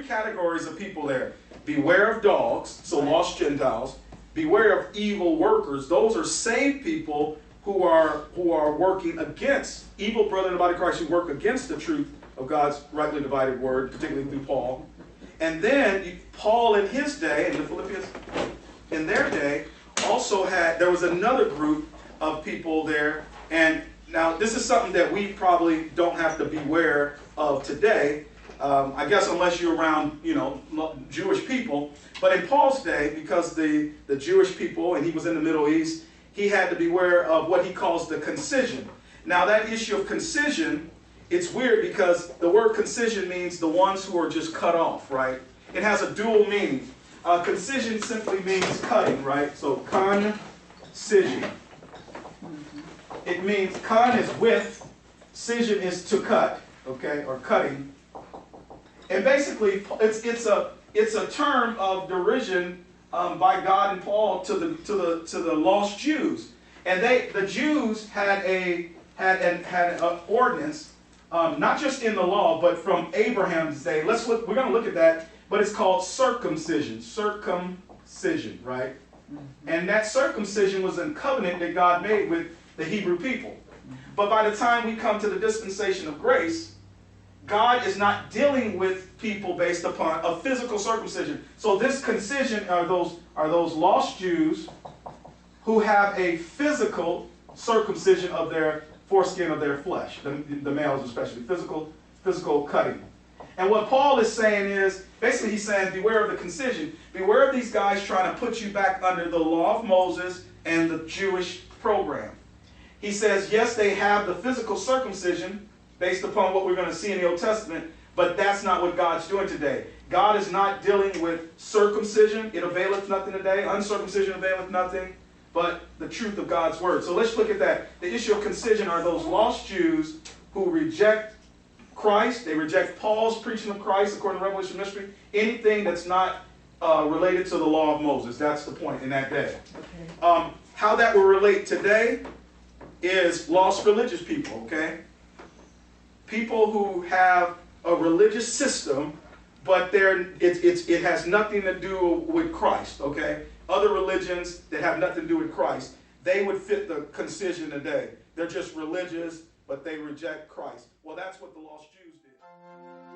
categories of people there. Beware of dogs, so lost Gentiles. Beware of evil workers. Those are saved people who are working against evil brethren in the body of Christ, who work against the truth of God's rightly divided word, particularly through Paul. And then Paul in his day, and the Philippians in their day, also there was another group of people there. And now this is something that we probably don't have to beware of today. I guess unless you're around, Jewish people. But in Paul's day, because the Jewish people, and he was in the Middle East, he had to beware of what he calls the concision. Now that issue of concision, it's weird because the word concision means the ones who are just cut off, right? It has a dual meaning. Concision simply means cutting, right? So concision. It means con is with, scission is to cut, okay, or cutting. And basically, it's a term of derision by God and Paul to the lost Jews. And the Jews had an ordinance, not just in the law, but from Abraham's day. We're going to look at that, but it's called circumcision. Circumcision, right? And that circumcision was a covenant that God made with the Hebrew people. But by the time we come to the dispensation of grace, God is not dealing with people based upon a physical circumcision. So this concision are those lost Jews who have a physical circumcision of their foreskin of their flesh, the males especially, physical cutting. And what Paul is saying is, basically he's saying, beware of the concision. Beware of these guys trying to put you back under the law of Moses and the Jewish program. He says, yes, they have the physical circumcision based upon what we're going to see in the Old Testament, but that's not what God's doing today. God is not dealing with circumcision. It availeth nothing today. Uncircumcision availeth nothing, but the truth of God's word. So let's look at that. The issue of concision are those lost Jews who reject Christ. They reject Paul's preaching of Christ according to Revelation mystery. Anything that's not related to the law of Moses. That's the point in that day. Okay. How that will relate today is lost religious people, okay? People who have a religious system, but it has nothing to do with Christ, okay? Other religions that have nothing to do with Christ, they would fit the concision today. They're just religious, but they reject Christ. Well, that's what the lost Jews did.